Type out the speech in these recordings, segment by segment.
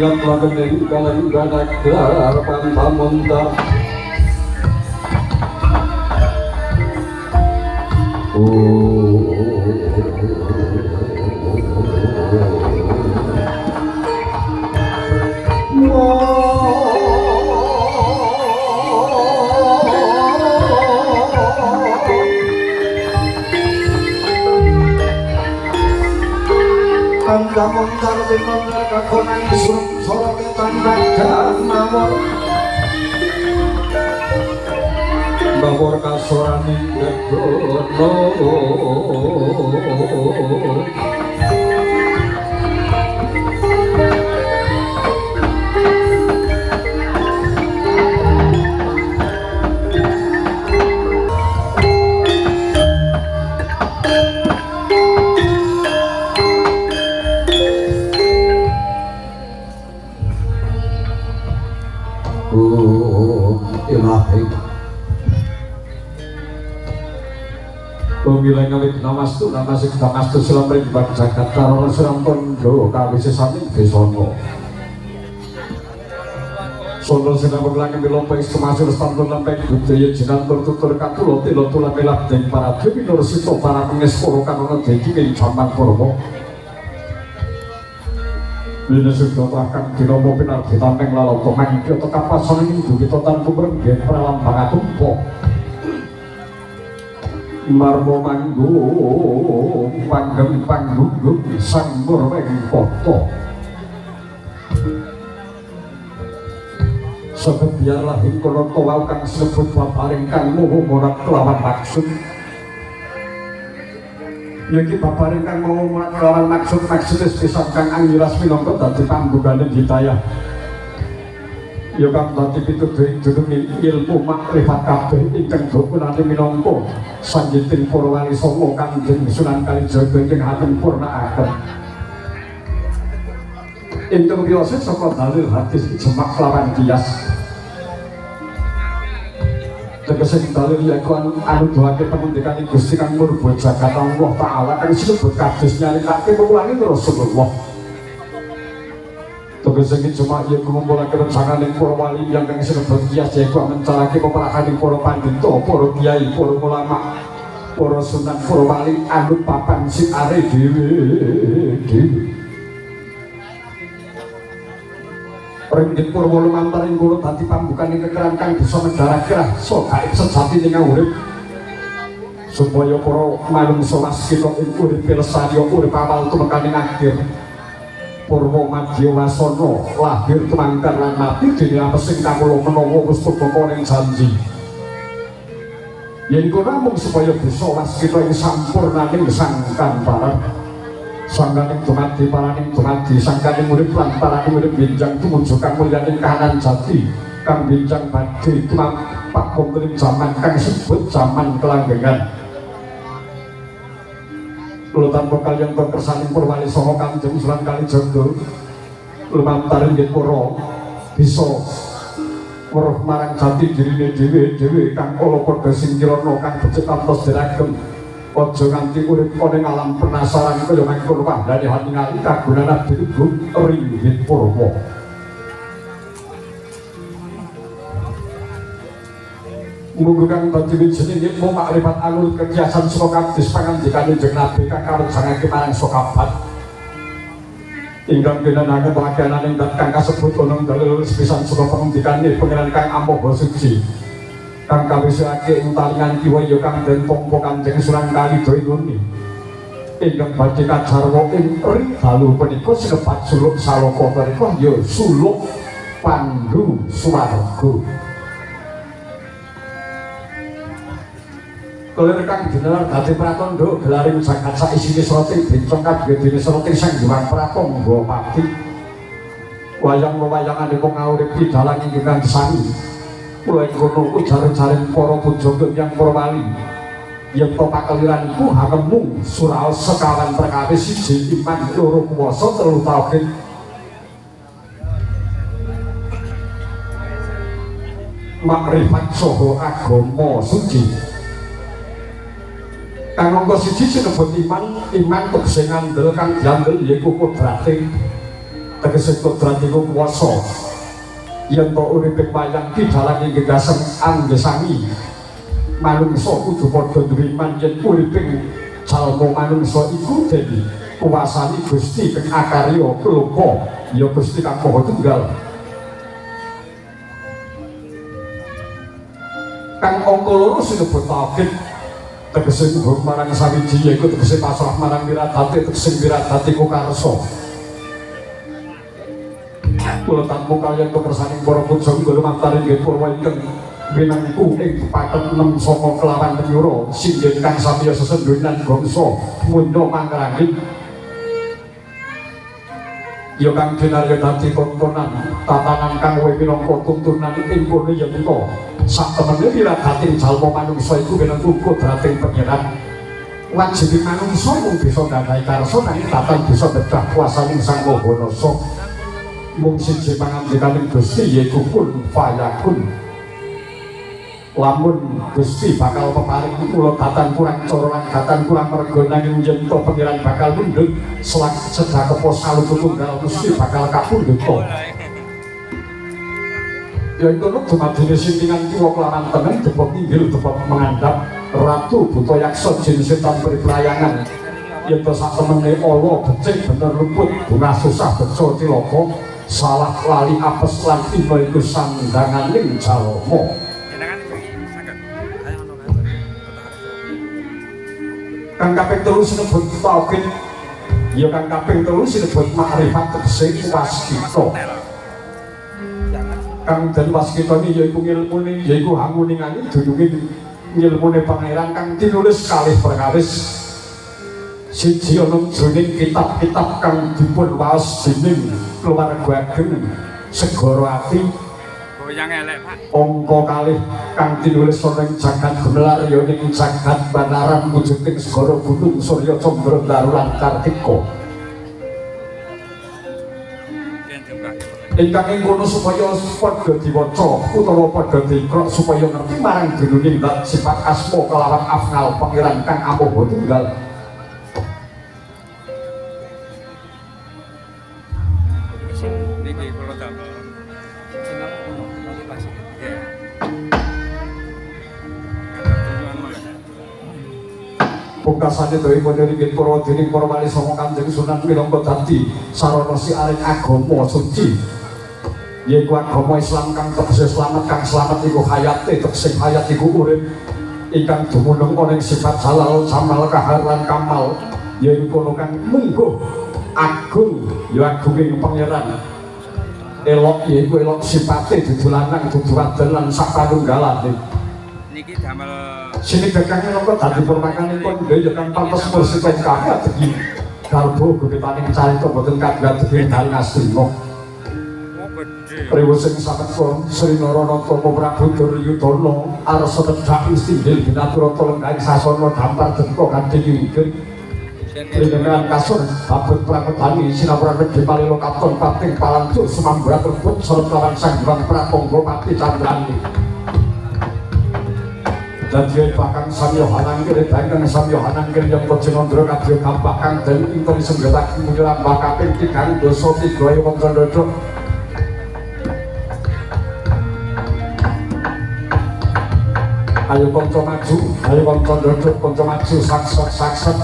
yang melakukan kalian banyak harapan tamunta. Kamu cari mereka konang suruh sorot tanda dan mawar mawar kasorani negono. Ilahi Pemilai ngawit namastu namasik namastu selamring bagi jagat karana serang tondo kawisi sami besono sono sedang berlangin dilompai semasur stantun lampai budaya jinantur tutur katulo tilo tulang milap deng para dewi nursito para pengesporo kanona deki ngin jaman purwo Lina sudah bahkan dinomo pinar ditanteng lalau tomang kyoto kapasan ini dugi totan kuberenggen pralambang atumpo marmo manggung panggeng panggunggung sang murweng koto sebab biarlah hingkono tolau kang sebut paparing kang muhu morat kelawan maksud Yaki paparing kang mau melawan maksud-maksudnya sebesar kang angiras minongko dati pambugane ditayah Yokam dati pituduk ilmu makrifat kabeh ingkang dokunane minongko sanjiting purwali songo kanjeng Sunan Kalijaga ingkang hatem purna akan ingkang biasa saka dalil hadis jemak lawan kias tegese dalil yaku anu doake pengendikan Gusti Kang Murba Jagat Allah Taala kang sinebut kados nyaritake pemulangi Rasulullah. Tegese iki cuma yen ngumpulake rencananing para wali yang kang sinebut kias yaku mencarake peperakaning para pandhita, para kiai, para ulama, para sunan, para wali anu papan sinare dhewe. Ringgit purwa lumantaring kulo dadi pambukaning kekeran kang bisa negara kirah so gaib sejati ning urip supaya para manungsa waskita ing urip lestari urip awal tumekaning akhir purwa madya wasana lahir tumangkar lan mati dene apesing kawula menawa wis pupaka ning janji yen iku namung supaya bisa waskita ing sampurnaning sangkan parang sangganing dumadi paraning dumadi sangganing urip lan paraning urip benjang tumuju kang mulyaning kahanan jati kang benjang badhe tumampak wonten jaman kang sebut jaman kelanggengan kula tanpa kaliyan kekersaning purwali saha Kanjeng Sunan Kalijaga lumantar inggih para bisa weruh marang jati dirine dhewe kang kala padha sing kirana kang becik kantos diragem aja nganti urip ning alam penasaran kaya mangkono wahdane hati ngali kagunan abdi ringgit purwa muga kang dadi jenenge ilmu makrifat alur kekiasan saka kadis pangandikane Kanjeng Nabi kang karujangake marang sokabat ingkang kinanaken pakaianing dat kang kasebut ana dalil sepisan saka pangandikane pangeran kang Amboga Suci kang kawisake ing talingan kiwa ya kang den pompo Kanjeng Sunan Kalijaga ini ingkang badhe kajarwa ing dalu punika sinebat suluk saloka punika ya suluk Pandhu Swarga kelir kang jenar dadi pratandha gelaring jagat saisine sroting bencong kabeh dene sroting sang Hyang Pratangga Pati wayang-wayangane wong urip dalang ingkang sami mulai kono ujar-ujaring para pujangga yang para wali yen to pakeliranku hamemu suraos sekawan perkawis siji iman loro kuwasa telu tauhid makrifat saha agama suci kang angka siji sinebut iman tegese ngandel kang diandel yaiku kudrating tegese kodrat iku kuwasa yen to uriping wayang ki dalang ing gasem anggesani manungsa kudu padha duwe iman yen uriping jalma manungsa iku dadi kuwasani Gusti kang akarya lupa ya Gusti kang Maha Tunggal kang angka loro sinebut tauhid tegese nuhur marang sawiji yaiku tegese pasrah marang wiradati tegese wiradati kukarsa kula tanpa kaliyan kepersaning para puja lumantar inggih purwa ingkang winangku ing paket 6 saka kelawan penyura singgih kang samya sesendhunan bangsa munya mangrangi ya kang dinarya dadi tontonan tatanan kang kowe minangka tuntunan ing kono ya menika sak temene wiradating jalma manungsa iku winangku kodrating pangeran wajib manungsa mung bisa nggadhahi karsa nanging tatan bisa bedah kuasaning Sang Maha Nasa mung siji pangandikaning Gusti yaiku kun fayakun lamun Gusti bakal peparing kula datan kurang cara lan datan kurang merga nanging yen to pangeran bakal mundhut selak sedhakepa salutu tunggal Gusti bakal kapundhut ya itu nuk dumadine sintingan kiwa kelawan tengen depok inggil depok mengandap ratu buta yaksa jin setan priplayangan yen to sak temene ala becik bener luput bunga susah beco cilaka salah lali apes lan tiba iku sandanganing jalma kang kaping 3 sinebut tauhid ya kang kaping 3 sinebut makrifat tegese waskita kang den waskita iki yaiku ngilmune yaiku hanguningane dununge ngilmune pangeran kang tinulis kalih perkawis siji ana jroning kitab-kitab kang dipun waos dening keluarga ageng segara ati goyang elek Pak angka kalih kang tinulis ing jagat gemelar ya ning jagat banaran wujuding segara gunung surya candra darulan kartika ingkang ing kono supaya padha diwaca utawa padha dikrok supaya ngerti marang dening sifat asma kelawan afnal pangeran kang Maha Tunggal pungkasane dawuhipun inggih para dening para wali saka Kanjeng Sunan minangka dadi sarana siaring agama suci yaiku agama Islam kang tegese slamet kang slamet iku hayate tegese hayat iku urip ingkang dumunung ana ing sifat halal jamal kahar lan kamal yaiku kono kang mungguh agung ya agunging pangeran elok yaiku elok sifate dudu lanang dudu wadon lan sapanunggalane niki damel sini bekangnya nopo tadi permakannya pun dia kan pantas bersifat kaya begini kalbu gede-taning cari kebetulan kagak begini dari ngasrimo riwusing sangat pun Sri Noronoto Prabu Duryudono arsa tedak istinggil binatura tolong kain sasono dampar dengko ganti ngingkir dengan kasur babut prakutani sinapura negeri palilo katon pating palancur semambura terbut sorot lawan sang bang pratonggo pati candrani jadi bahkan Samyo Hananggir bahkan Samyo Hananggir yang berjenondro kadrio kampakan dan interi senggata kemudian bakaping tigang doso tiga yang mengkondodok ayo konco maju, ayo konco dodok, konco maju, sakset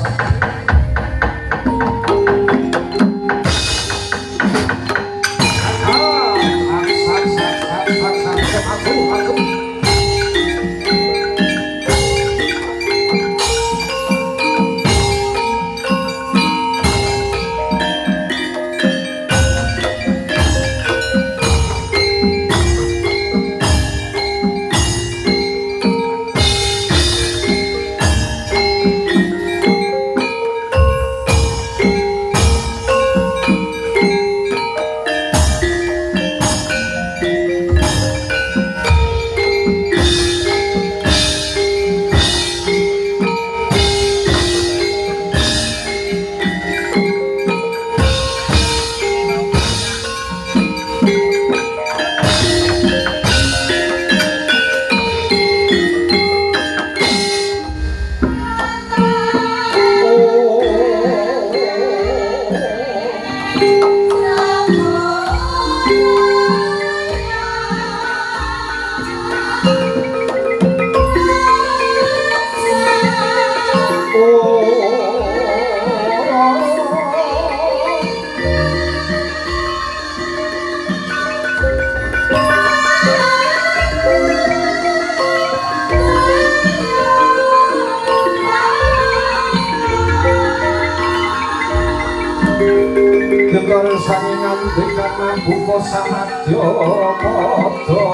Gentar sangingan dekana buka samadya padha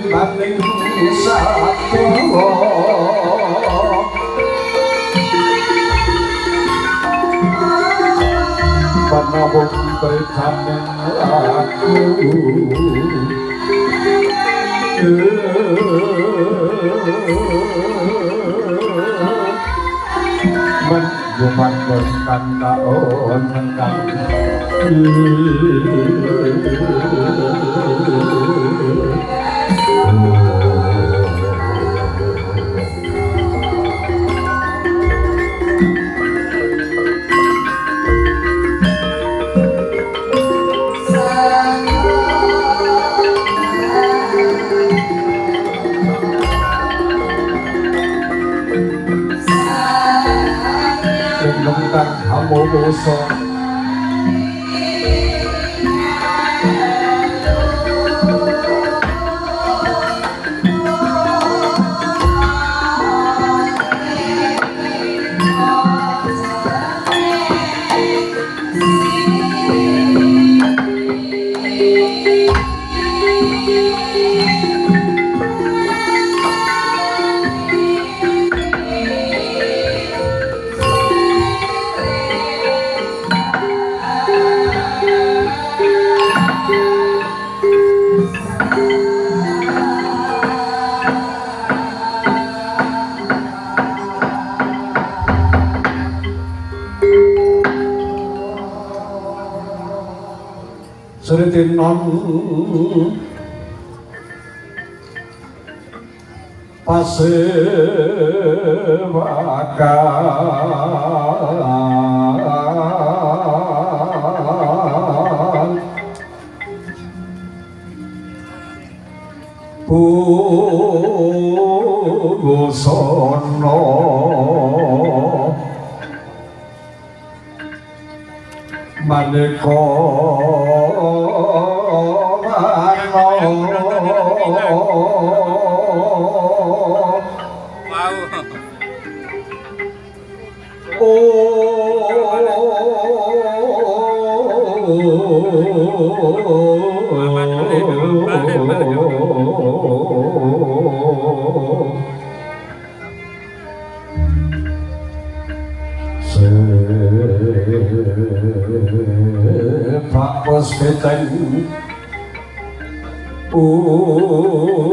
Baning satwa panawung bejanen aku menjumat berkan taon kang Nungkang hamu muso Sritinon pasewakan Busana maneka Pak Puspiteng Udyono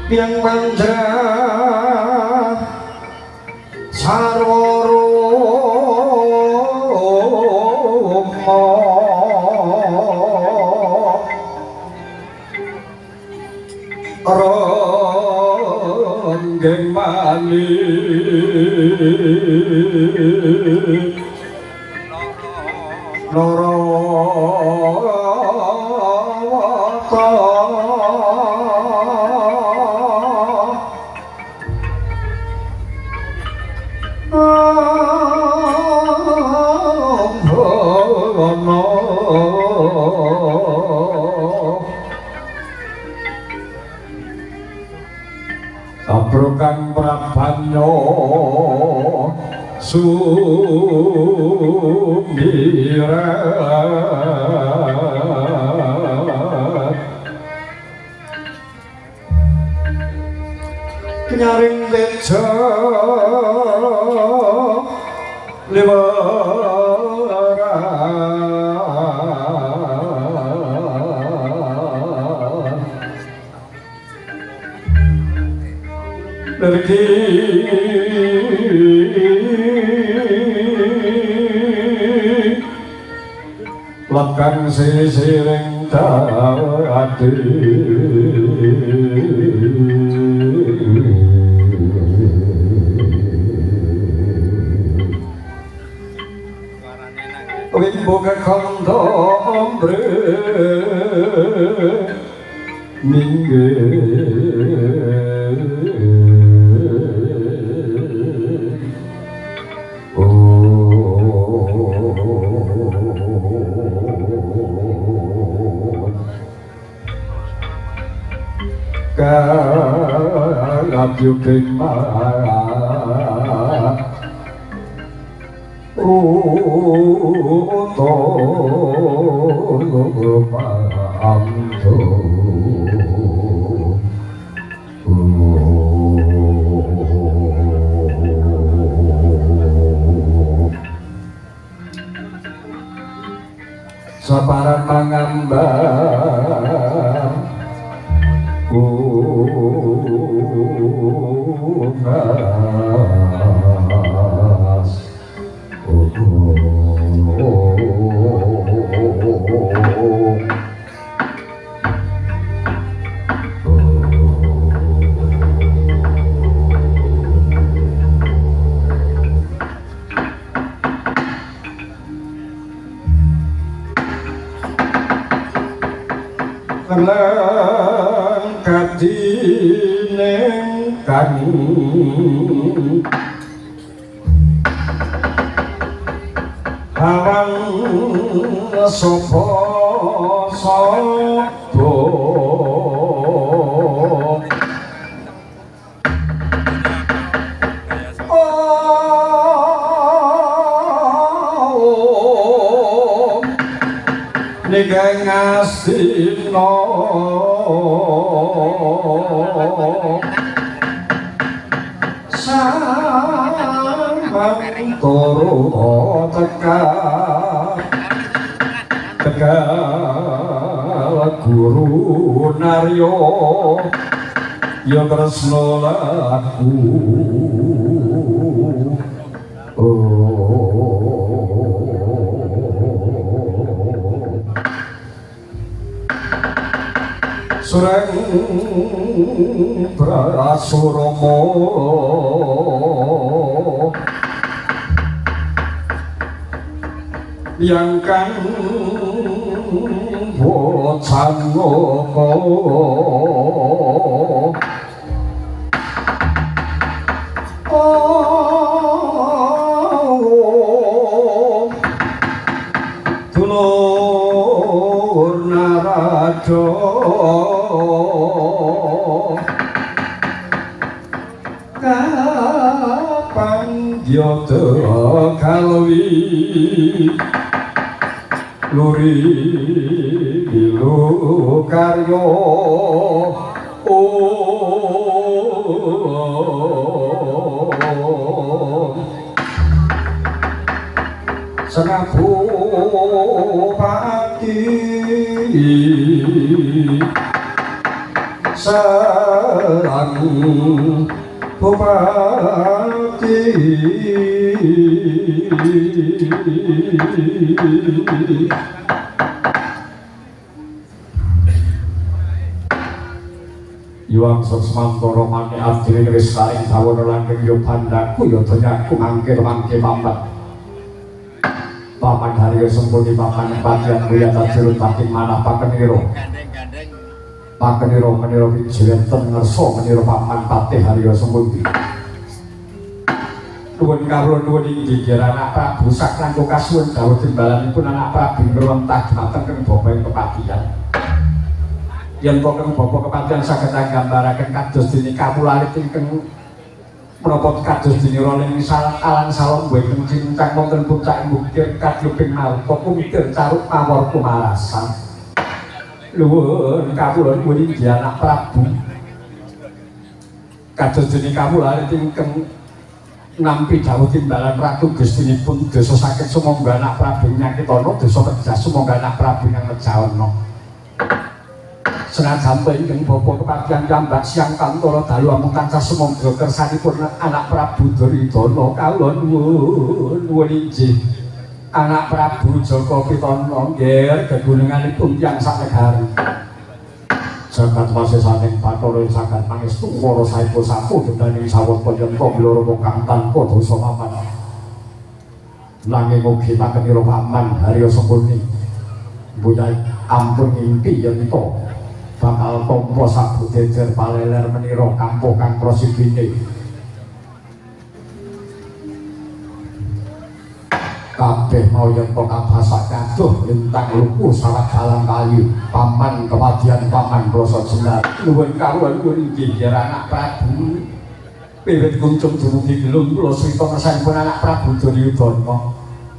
yang mandra sarwara ronggeng malih Narawata Abrokan Prabanya Sumirat Nyaring bejo lekang sisiring dadi wimbo kekandha ombre Kagyuking saparan mangambang ungas kadineng kang hawang sapa sapa ninggang astina samang turu teka guru naryo ya tresna laku sureng prasurama yang kan bocang tulur naraja kapan yoda kalwi luri bilu karyo senapu pati serang bupati Yuang sesmantara mani adine lestari bawana langgeng yo bandaku yo donyaku mangkir mangke pambat paman hari sempurni paman bagian kuya tajirut taking manah pakeniro meniro bijilenten ngerso meniro paman patih hari sempurni nuwun kawula nuwun inggih anak Prabu sakranto kasuwun dawuh timbalanipun anak Prabu ngruwentah dhumateng keng bapa ing kepatihan yen keng bapa kepatihan saged nggambaraken kados dene kamularit ingkang menapa kados dene roling alang salon boten cincang wonten puncak bukir kadyuping marta kumikir caruk mawar kumarasan nuwun kawula nuwun inggih anak Prabu kados dene kamularit ingkang nampi dawuh timbalan Ratu Gustinipun dosa sakit sumangga anak Prabu Nyakitana dosa tegas sumangga anak Prabu Nyang Mejawana senajan ingkang bapa kepartian piyambak siang kantoro dalu amung tansah sumangga kersanipun anak Prabu Duryudana kawula nuwun inggih anak Prabu Jaka Pitana nggih gegununganipun tiyang sanegari jagat wasesaning Bathara saged pangestu para saepo sapu dedaning sawet panyenta miloro kang tanpa dosa papan nanging ugi pakenira paman Harya Sempurni Mbuyai ampun ngimpi yen to bakal tampa sabudejer paleler menira kampuh kang prosidine kabeh mau yen to kabasak kaduh lintang luku salah dalam kayu paman kepadian paman rasa jenar nuwun kawula nuwun inggih anak Prabu wiwit kuncung dumugi gelung kula crita kersanipun anak Prabu Duryudana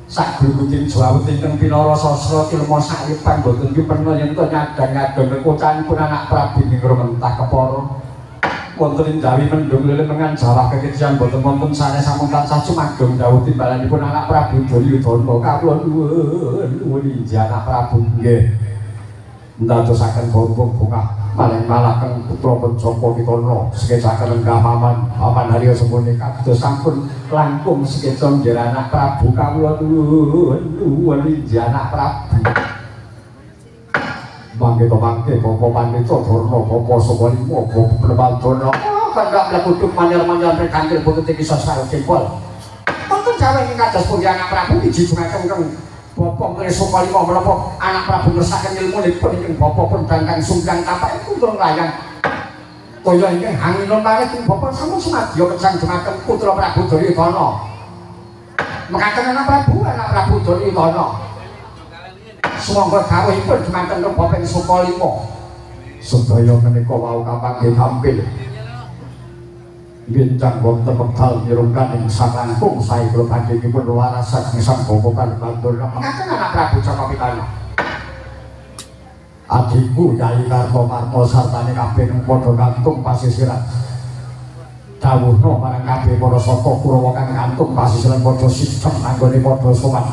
sak grubuting jawut ingkang pinara sastra ilmu saripan boten kipena yen to nyadang-nyadang kekocanipun anak Prabu Ningro mentah kepara wonten ing jawi mendung lele mengan Jawa kekecian boten wonten sanes sampun tansah sumagem dawuh timbalanipun anak Prabu Duryudana kawula nuwun inggih anak Prabu nggih ndadosaken bombong bungah maling malaken putra Jaka Pitana sekecaken enggah paman Harya Sempurni kados sampun langkung sekeca nggih anak Prabu kawula nuwun inggih anak Prabu mangke to mangke Bapa Pandita Durna Bapa Sukalima Bapa Pramandana kan gak mlekuduk manyer-manyer kanthi boten kisah sareng jempol wonten jawa ing kados pundi anak Prabu dijujugaken Bapak Sukalima menapa anak Prabu ngersaken ilmu nipun ingkang Bapak pun dangkang sumbyang tapak itu turun layang kaya ingkang hanginon langit Bapak sampun sumadya kecanggengaken putra Prabu Duryudana mekaten anak Prabu Duryudana sumangga dawuhipun dumateng Bapak Sukalima sedaya menika wau kapanggih tampil bincang wonten wekdal nyirungkan ing sakangkung sae kula panjenenganipun waras saking sang Bapa Pandana mekaten anak Prabu Jaka Pitana adikku Yai Kartomarma sartane kabeh padha kantung pasisiran dawuhna marang kabeh para sata Kurawa kang kantung pasisiran padha sistem anggone padha sowan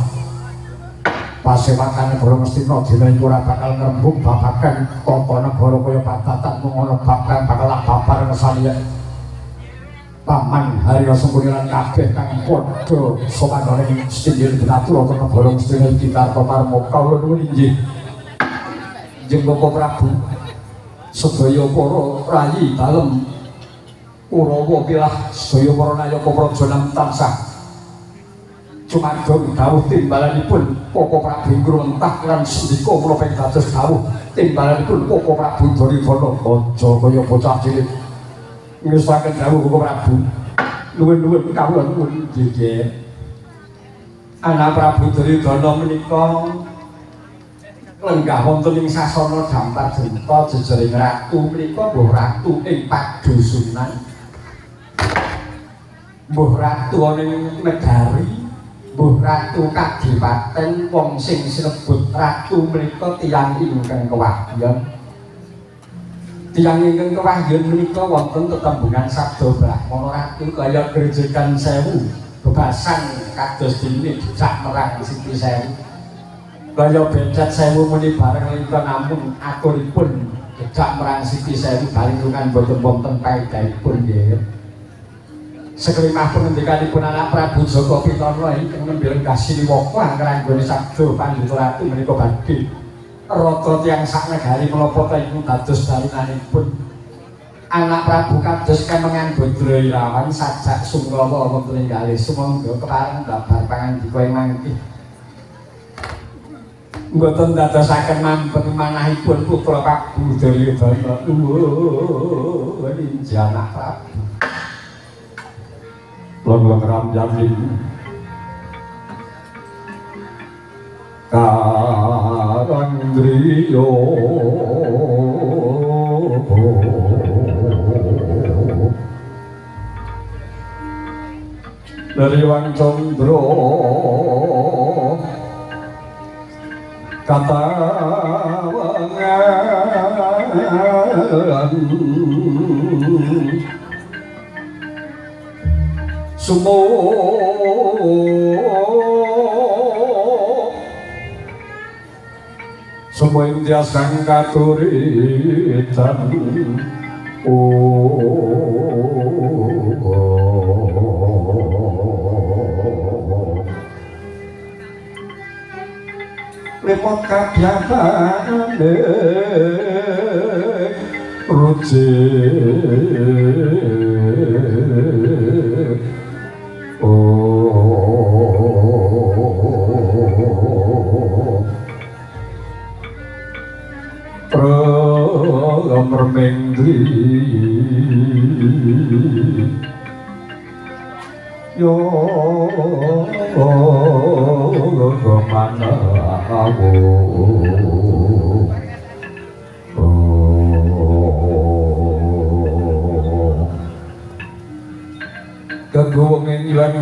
pasewakane Brongastina dina iku ora bakal ngrembug babagan tata negara kaya padatan mung ana bakal babar ngesaliya paman Harya Sempurni lan kabeh kang padha sopanane ing Sindil Benatur utawa negara Sindil Gitar Kartomarma kawula nuwun inggih jeneng Bapak Prabu sedaya para rayi dalem Kurawa pilah sedaya para nayaka praja lan tansah cumadong dawuh timbalanipun Bapak Prabu Ngruntah lan sendika kula ping dados dawuh timbalanipun Bapak Prabu Duryudana aja kaya bocah cilik ngesaken dawuh Bapak Prabu nuwun kawula nuwun inggih anak Prabu Duryudana menika lenggah wonten ing sasana Dampar Jenta jejering ratu menika mbuh ratu ing padusunan mbuh ratu ana ing negari mbuh ratu kadipaten wong sing sinebut ratu menika tiyang ingkang kewahyan tiyang ingkang kewahyan menika wonten tetembungan sabda Brahmana ratu kaya grejekan sewu bebasan kados dene dijak merang Siti Sewu kaya becet sewu muni bareng lintang namun aturipun dijak merang Siti Sewu balingkungan boten wonten paedahipun nggih sekelimah pengendikanipun anak Prabu Jaka Pitana ingkang nembe lenggah siniwaka anggenipun sabda Pandhita Ratu menika badhe rata tiyang saknegari menapa iku dados dalinanipun anak Prabu kados kemengan Badra Irawan sajak sumrawa wonten ing kalih sumangga kepareng babar pangandika ing mangke mboten dadosaken mampen manahipun putra Prabu Duryudana nuwun inggih anak Prabu lan ramyamin karangriya Nariwang Candra katawangan sumo sumoing tiasang katuritan lepot kabyakane rucik mermengri yo mana aku kagungin ilang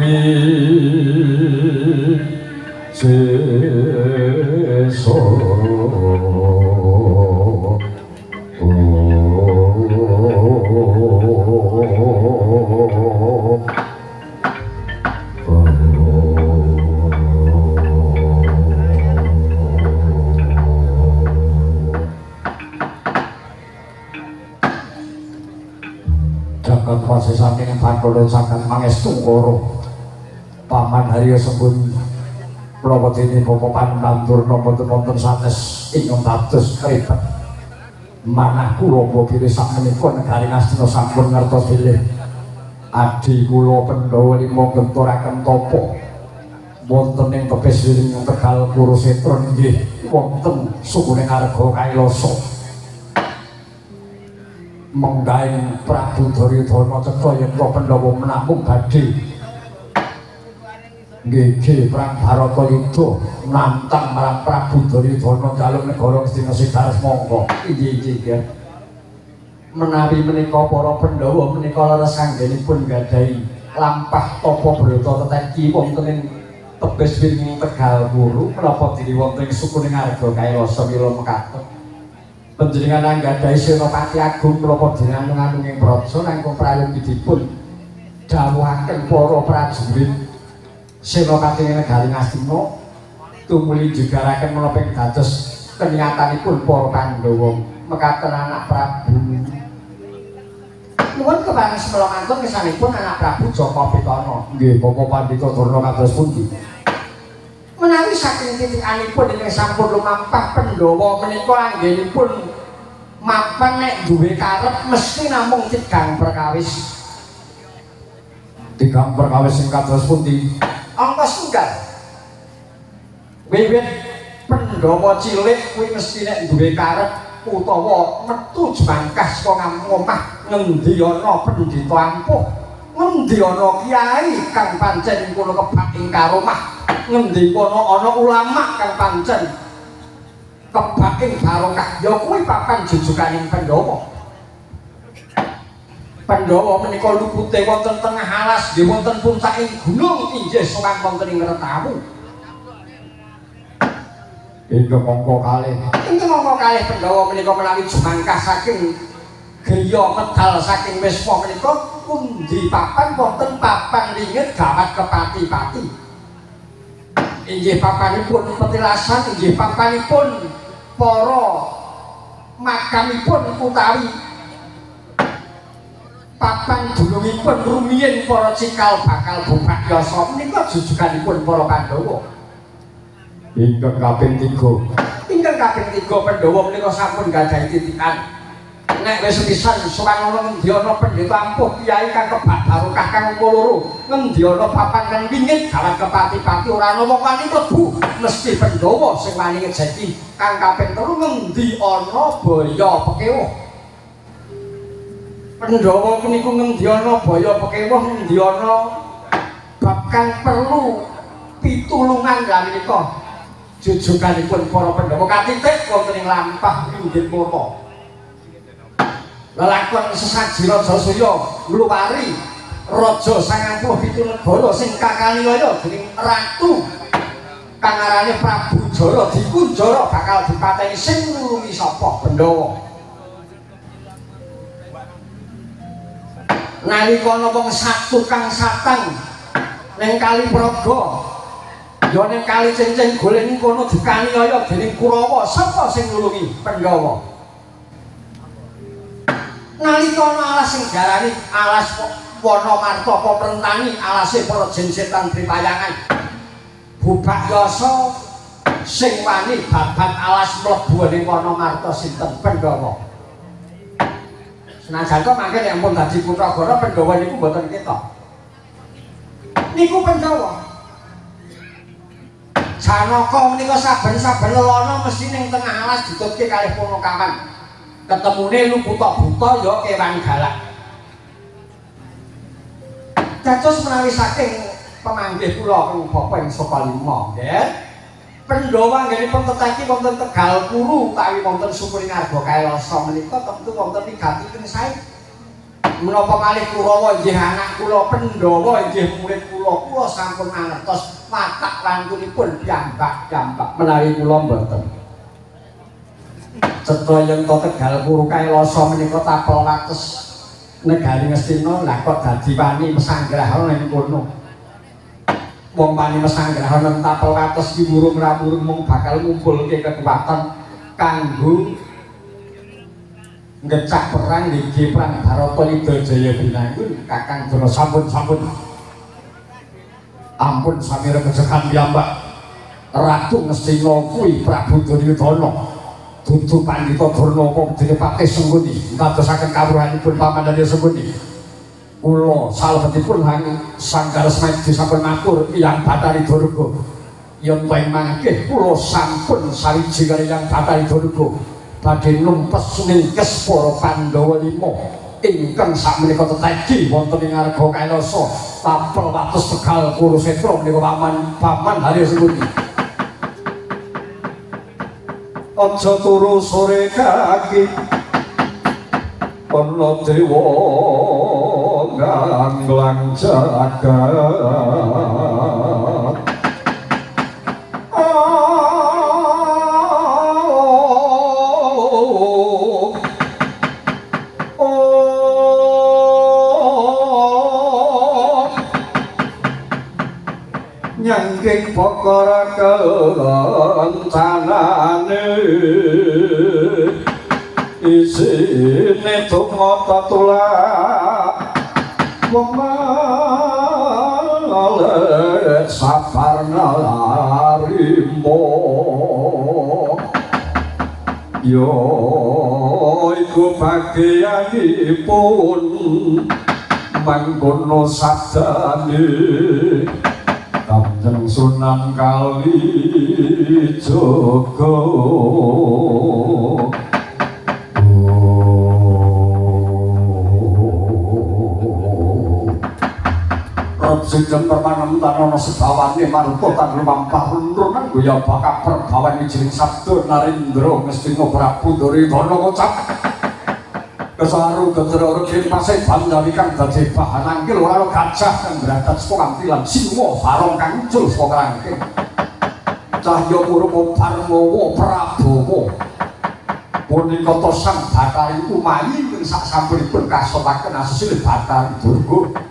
seso jagat masih saking Pandhawa saking mangestu karo paman Harya Sembun mlawet ini bapak pandandur nopo wonten sanes ingkang dados kripet manah kula bilih sakmenika negari Ngastina sampun ngertos bilih adi kula Pandhawa lima ngeturaken tapa wonten ing tebes wiring Tegal Kurusetra nggih wonten sukuning Arga Kailasa menggaing Prabu Duryudana cetha yen Pandhawa menamung badhe nggih perang Bharatayuda nantang marang Prabu Duryudana jaluk negara Ngastina Sidares monggo inggih menawi menika para Pandhawa menika leres anggenipun gadhahi lampah tapa brata teteki wonten ing tebes wiring Tegal Kuru menapa diri wonten ing sukuning Arga Kailasa mila mekaten panjenengan anggadhahi Senopati Agung menapa dinantung ing praja nanging prayogipun dawuhaken para prajurit Senopati negari Ngastina tumuli jugaraken menapa ing dados keniatanipun para Pandhawa mekaten anak Prabu nuwun kepareng semela mantun kesanipun anak Prabu Jaka Pitana nggih Bapak Pandhita Durna kados pundi menawi saking titikanipun ingkang sampun lumampah Pandhawa menika anggenipun mapan nek duwe karep mesti namung tigang perkawis sing kados pundi angka setunggal wiwit Pandhawa cilik kuwi mesti nek duwe karep utawa metu jemangkas saka omah ngendi ana pendhita ampuh ngendi ana kiai kang pancen kula kebak ing karomah ngendi kono ana ulama kang pancen kebak ing barokah ya kuwi papan jujukaning Pandhawa Pandhawa menika lupute wonten tengah alas nggih wonten puncaking gunung inggih sowan wonten ing Retawu. Ingkang mongko kalih Pandhawa menika menawi jumangkah saking griya medal saking Wisma menika pundi papan wonten papan ringit gawat kepati-pati. Inggih papanipun petilasan inggih papanipun para makamipun utawi papan dunungipun rumiyin para cikal bakal buprak yasa menika jujuganipun para Pandhawa. Ingkang kaping 3 Pandhawa menika sampun gadhahi titikan. Nek wis pisan sowan ana ngendi ana pendhita ampuh kiai kang kebak barokah kang loro ngendi ana papan kang wingit gawat kepati-pati ora ana wong wani mlebu mesti Pandhawa sing wani ngejeki. Kang kaping 3 ngendi ana baya pekewuh Pandhawa niku ngendi ana baya pekewuh ngendi ana bab kang perlu pitulungan lah menika jujuganipun para Pandhawa katitik wonten ing lampah Inggit Murna lelakon sesaji Raja Surya ngluwari Raja 97 negara sing kakanilaya dening ratu kang arane Prabu Jara dikunjara bakal dipateni sing nulungi sapa Pandhawa. Nalika ana wong satu kang satang ning Kali Praga yo ning kali cincin golek kono dikaniaya dening Kurawa sapa sing nulungi Pandhawa nalika ana alas sing diarani alas Wonomarta apa Prentani alase para jin setan Tripayangan Bubak Yasa sing wani babat alas mlebu ning Wonomarta sinten Pandhawa senajan kok mangke nek pun dadi putra-putra Pandhawa niku mboten ketok niku Pandhawa Janaka menika saben-saben lelana mesti ning tengah alas ditutke kalih Punakawan. Ketemune lu buta-buta ya kewan galak. Dados menawi saking pemanggih kula Bapak ing Saka Lima, nggih. Pandhawa anggenipun tetaki wonten Tegal Kuru utawi wonten Sukuring Arga Kailasa menika tentu wonten wigatipun sae. Menapa malih Kurawa inggih anak kula Pandhawa inggih murid kula sampun mangertos watak lantunipun piyambak-piyambak menawi kula mboten. Sedaya Tegal Kuru Kailasa menika tapel wates negari Ngastina lah kok dadi wani mesanggraha ning kono. Wong wani mesanggraha nang tapel wates iki wurung-wurung mung bakal ngumpulke kekuatan kanggo ngecak perang di Perang Barata Lidha Jaya Binangun Kakang Dara sampun ampun sami regejekan piyambak Ratu Ngastina kuwi Prabu Duryudana dudu Pandhita Durna apa dene Patih Sengkuni ndadosaken kawruhanipun pamandhane Sengkuni kula salebetipun Sanggar Semedi sampun matur Hyang Bathari Durga yen paing mangke kula sampun sawiji kali Hyang Bathari Durga badhe numpes ningkes para Pandhawa 5 ingkang sakmenika tetegi wonten ing Arga Kailasa tapel wates Tegal Kurusetra menika paman Hari Sengkuni. Aja turu sore kaki ana dewa ganglang jagat nyangking pakara kencanane isine tumata tulak wemale saparna larimo yo iku bagianipun mangkono sadane Kanjeng Sunan Kalijaga Sinten permanen tanana sebawane maruta tan lumampah lurunan goya bakak perbawan wijining sabda Narendra Ngastina Prabu Duryudana ngucap kesaru gedera regi pasih bandawi kang dadi bahan anggil ora gajah kang bradat saka kampilan singa sarong kang muncul saka rangking cahya murma parmawa Prabowo punika to sang Bathari Umayi ing sak sampunipun kasotaken asesil Bathari Durga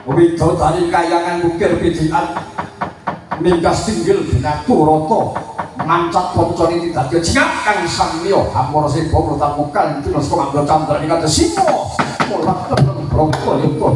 widodari kayangan ukir pijikan minggas tinggil binatu rata mancat poncone tidakya jingak kang samya amara sing bomrotan mukal itu saka mangga candra ing kados singa mulak rongko yuto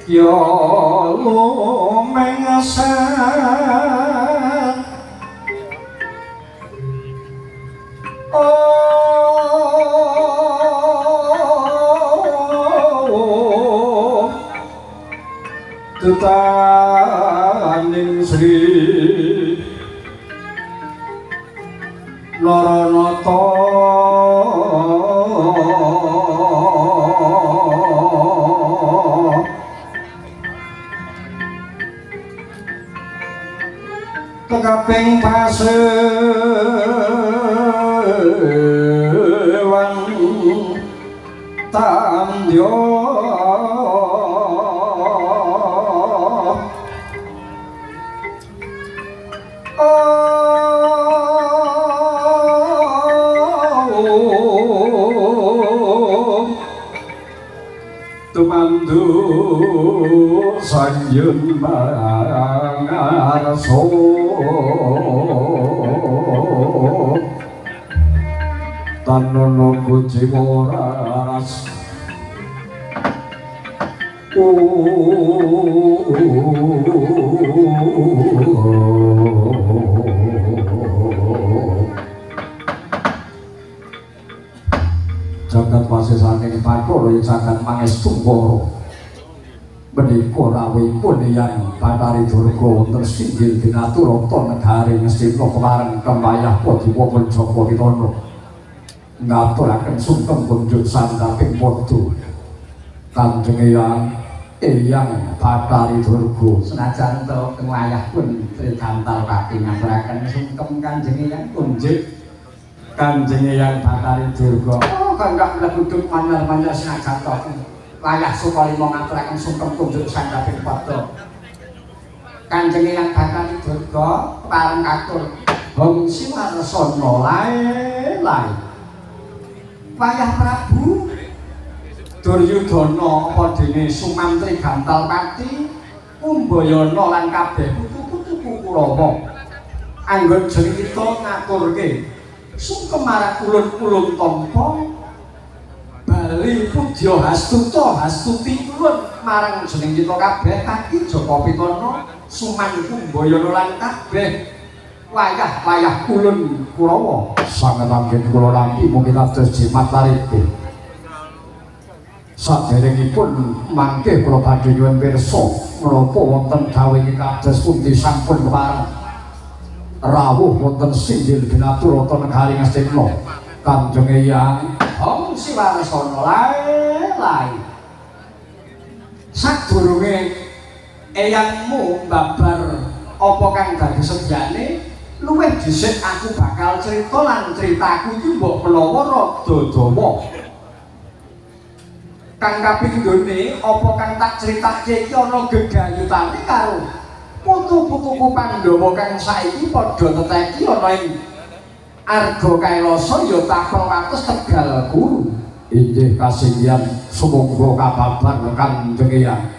yo lumengset tetaning Sri Naranata tekaping pasewan tandya tumandu sanjung mangarso tanono kuciworas jagat pasih saking Bathara jagat mangestu wara menika rawuhipun yang Bathari Durga wonten singgil Ginaturata negari Ngastina kemareng kembayah Padiwa Jaka Pitana ngaturaken sungkem kunjuk sandhaping padha Kanjeng Eyang Bathari Durga senajan to teng wayahipun Trigantal kaki ngaturaken sungkem Kanjeng Eyang kunjuk Kanjeng Eyang Bathari Durga kangge mlebet manyar-manyar senajan to wayah Sukalima ngaturaken sungkem kunjuk sandhaping padha Kanjeng Eyang Bathari Durga pareng katur Hong Siwarsana lae-lae wayah Prabu Duryudana apa dene Sumantri Gantal Pati Kumbayana lan kabeh putu-putu Kurawa anggon cerita ngaturke sungkem marang ulun-ulun tampa bali pudya hastuta hastuti ulun marang jeneng kita kabeh Kaki Jaka Pitana Suman Kumbayana lan kabeh wayah-wayah ulun Kurawa sanget anggen kula nampi mugi kados jimat laripke saderengipun mangke kula badhe nyuwun pirsa menapa wonten dawuh kados pundi sampun kepareng rawuh wonten singgil Ginaturata negari Ngastina Kanjeng Eyang Hong Siwarsana lae-lae sadurunge eyangmu babar apa kang dadi sedyane luwih dhisik aku bakal crita lan critaku iki mbok menawa rada dawa kang kapinggone apa kang tak critake iki ana gegayutane karo putu-putuku Pandhawa kang saiki padha teteki ana ing Arga Kailasa ya tapel wates Tegal Guru inggih kasinggihan sumangga kababar Kanjeng Eyang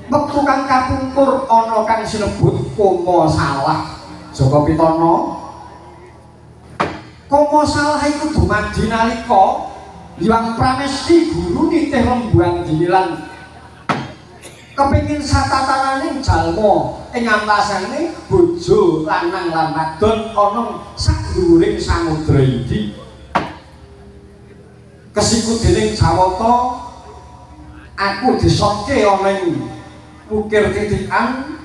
wektu kang kapungkur ana kang sinebut Koma Salah Jaka Pitana Koma Salah iku dumadi nalika Hyang Pramesti guru nitih rembugan dilan kepengin satatananing jalma ing antasane bojo lanang lan wadon ana sadhuwuring samudra iki kesikut dening Jawata aku disongke ana ing ukir titikan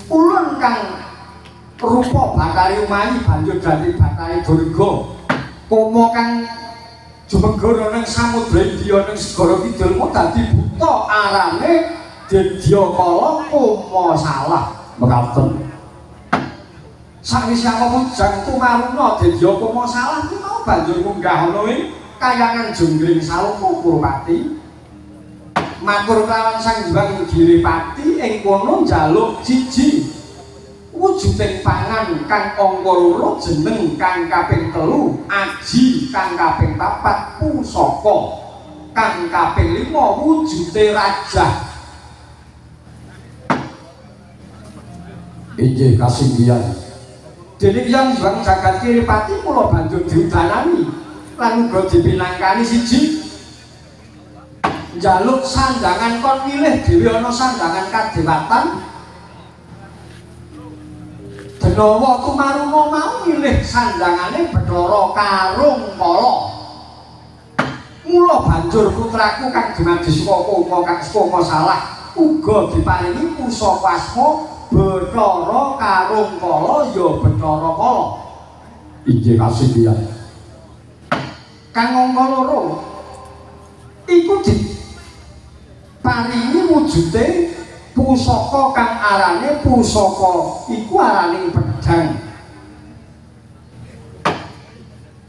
ulun kang rupa Bathari Umayi banjur dadi Bathari Durga Koma kang jumenggara ning samudra India ning segara kidul dadi buta arane Dedyakala Koma Salah mekaten sawise pamujang tumaruna Dedyakala Salah ki mau banjur munggah ana ing kayangan Jonggring Saluka Kurupati matur kelawan Sang Hyang Giripati ing kono njaluk siji wujuding pangan kang angka loro jeneng kang kaping 3 aji kang kaping 4 pusaka kang kaping 5 wujude rajah inggih kasinggihan dening Hyang Jagat Giripati kula banjur diudanani lan uga dipinangkani siji njaluk sandangan kon milih dhewe ana sandangan kadewatan. Denawa Tumaruna mau milih sandangane Bathara Karung Kala. Mula banjur putraku kang dumadi saka Koma kang Koma salah uga diparingi pusaka asma Bathara Karung Kala ya Bathara Kala. Inggih kasidian. Kang angka loro iku diparingi wujude pusaka kang arane pusaka iku arane pedhang.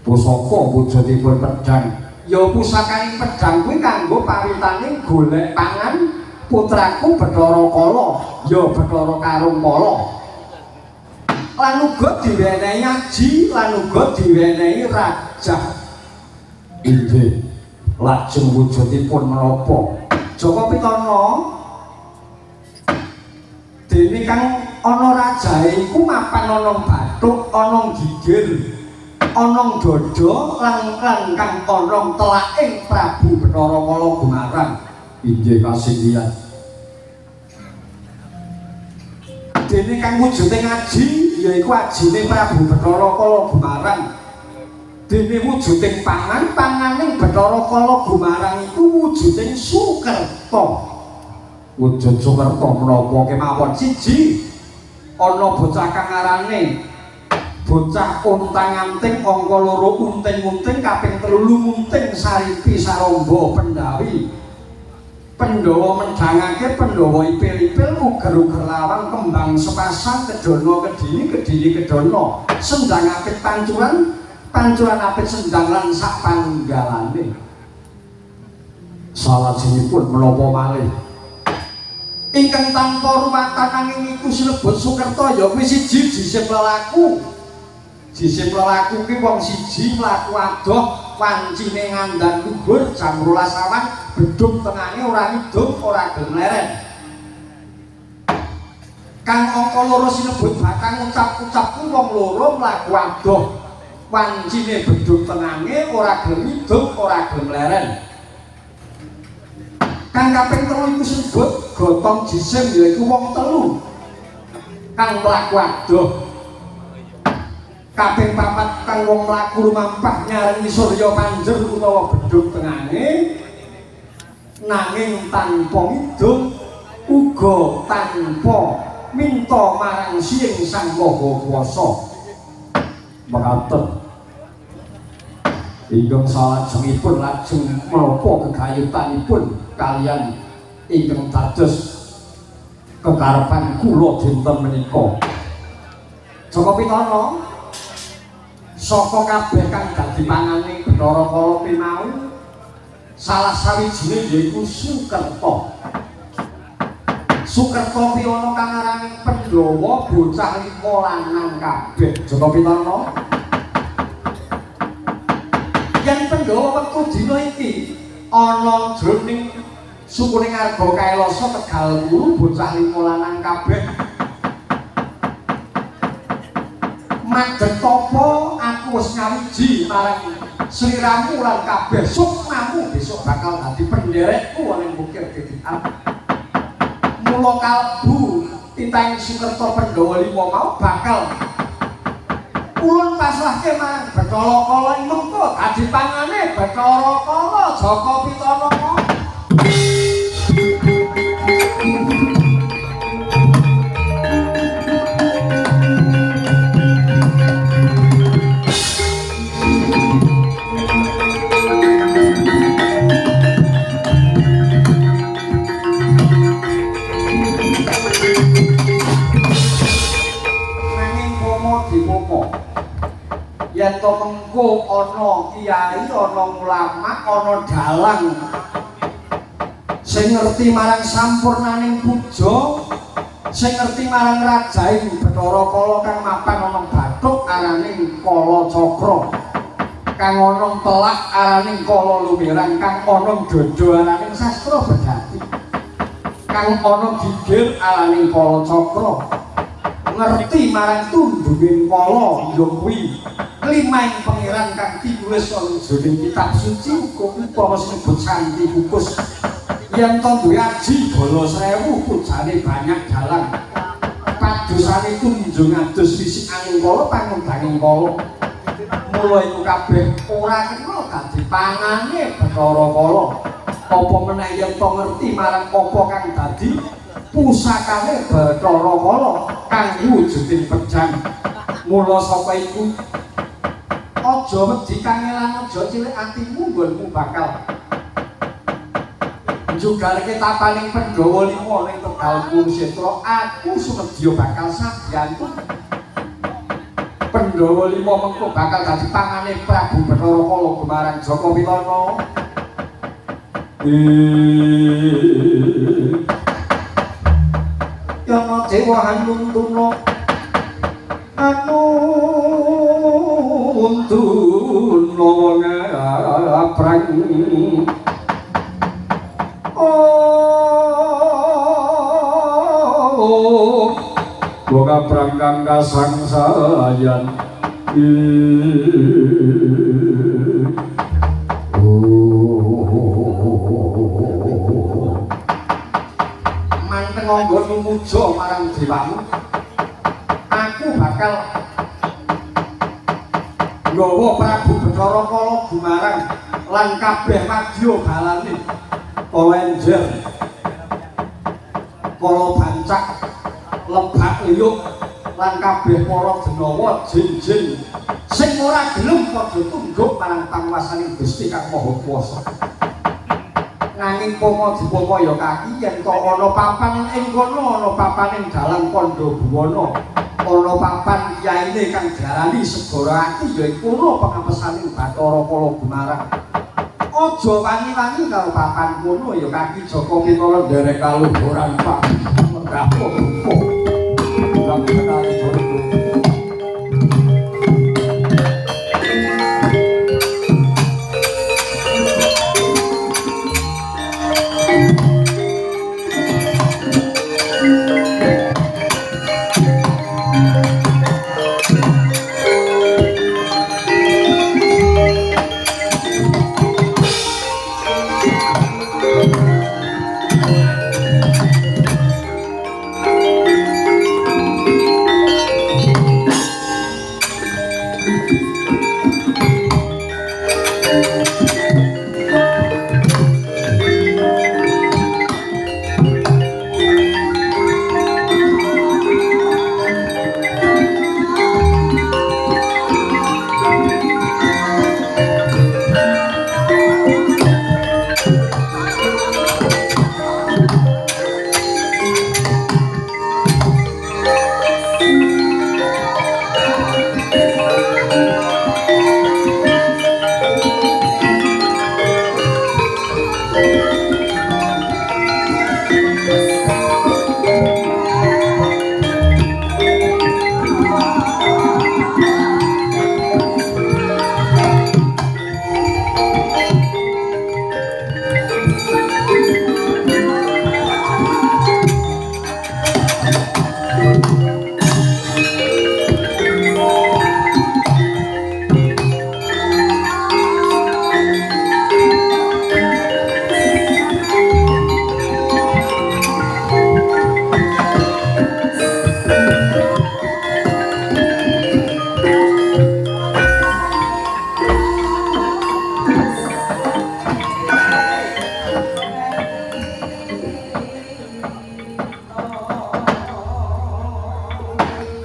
Pusaka wujudipun pedhang. Ya pusakaning pedhang kuwi kanggo pawitane golek pangan putraku Bathara Kala, ya Bathara Karung Kala. Lan uga diwenehi aji, lan uga diwenehi rajah. Inggih, lajeng wujudipun menapa? Jaka Pitana dene kang ana rajae iku mapan ana bathuk, ana gigir, ana dada lan kang ana telaking Prabu Bathara Kala Gumarang. Inggih kasidian. Dene kang wujude ngaji yaiku ajine Prabu Bathara Kala Gumarang. Dene wujuding panganing Bathara Kala Gumarang iku wujuding Sukerta. Wujud Sukerta menapa kemawon? Siji, ana bocah kang arane bocah untang-anting angka loro unting-unting kaping 3 munting saripi saramba Pendhawi. Pandhawa mendhangake Pandhawa ipil-ipil uger-uger lawang kembang sepasang kedana kedini kedana sendang apit pancuran apit sendang lan sak panunggalane. Salajengipun menapa malih ingkang tanpa ruwatan nanging iku sinebut Sukerta ya kuwi siji disip lelaku. Disip lelaku ki wong siji mlaku adoh wancine ngandhan luhur jam 12 awan bedhug tengane ora ngidul ora gelem leren. Kang angka loro sinebut bakang ucap-ucap ku wong loro mlaku adoh wancine bedhug tengane ora gelem ngidul ora gelem leren. Kang kaping 3 iku sinebut gotong jisim yaiku wong telu kang mlaku adoh. Kaping 4 kang wong mlaku lumampah nyarengi surya panjer utawa bedhug tengane nanging tanpa ngidul uga tanpa minta marang Siing Sang Maha Kuwasa. Mekaten ingkang salajengipun lajeng menapa gegayutanipun kaliyan ingkang dados kekarepan kula dinten menika. Jaka Pitana saka kabeh kang dadi panganing Bathara Kala pinau salah sawijine yaiku Sukerta. Sukerta kuwi ana kang arane Pandhawa bocah 5 lanang kabeh. Jaka Pitana yen Pandhawa wektu dina iki ana jroning sukuning Arga Kailasa Tegal Wulu bocah 5 lanang kabeh. Madhet tapa aku wis ngawiji marang sliramu lan kabeh sukmamu besok bakal dadi penderekku ning Bukit Gedikan. Mula kalbu titahing Sukerta Pandhawa 5 mau bakal ulun pasrahke marang Bathara Kala mengko dadi pangane Bathara Kala Jaka Pitana. Yen to mengko ana kiai, ana ulama, ana dalang sing ngerti marang sampurnaning puja, sing ngerti marang rajaing Bathara Kala kang mapan ana bathuk araning Kala Cakra, kang ana telak araning Kala Lumirang, kang ana dada araning Sastra Bedhati, kang ana gigir araning Kala Cakra, ngerti marang tundhunging kala ya kuwi klimahing pangeran kang ditulis ana jroning kitab suci upama sinebut Santi Kukus yen to duwe aji bala 1000 pujane banyak dalang padusane kunjung adus fisik aning kala pangundanging kala mula iku kabeh ora kena dadi pangane Bathara Kala apa meneh yen to ngerti marang apa kang dadi pusakane Bathara Kala kang wujuding pedhang mula saka iku aja wedi kangelan aja cilik atimu nggonmu bakal jugarke tapaning Pandhawa 5 ning Tegal Kurukshetra aku sumedya bakal sadyantu Pandhawa 5 mengko bakal dadi pangane Prabu Bathara Kala gumarang Jaka Pitana yana dewa hanuntuna hanuntuna wong aprang wong aprang kang kasangsayan manteng anggon muja marang dewamu aku bakal nggawa Prabu Bathara Kala gumarang lan kabeh madya balane kala enjer kala bancak lebak liyuk lan kabeh para denawa jin-jin sing ora gelem padha tunduk marang panguwasaning Gusti Kang Maha Kuwasa nanging pomo dipomo ya kaki yen to ana papan ing kono ana papaning dalang Pandhabuwana ana papan yaine kang diarani Segara Ati ya iku ana pangapesaning Bathara Kala gumarang aja wani-wani karo papan kono ya kaki Jaka Pitana nderek kaluhuran Pak Mergapo ora kenal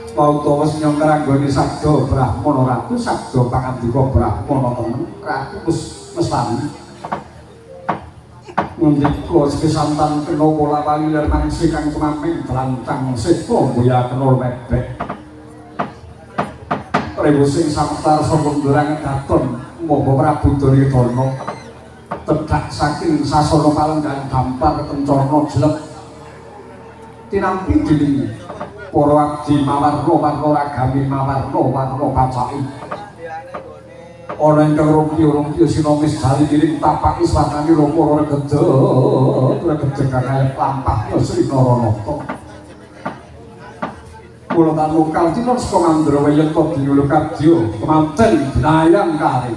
Joko utawa senyong karanggone sabda Brahmana Ratu sabda pangandika Brahmana temen Ratu wis mestani ngendika sepisantan kena pola wali lan mangsi kang kemaming blantang sepo boya kenul mebek rewu sing samtar saka ndurange daton Maha Prabu Duryudana tedhak saking sasana palenggan dampar kencana jelek tinampi dening para abdi mawarna ragami mawarna pacaki ana ingkang rumpya sinamis dali kiring tapaki swatani para regede kang lampahnya Sri Naranata kula tan lokal cinta saka Mandra Wayang Kodinul Kadya kemanten dinayang kali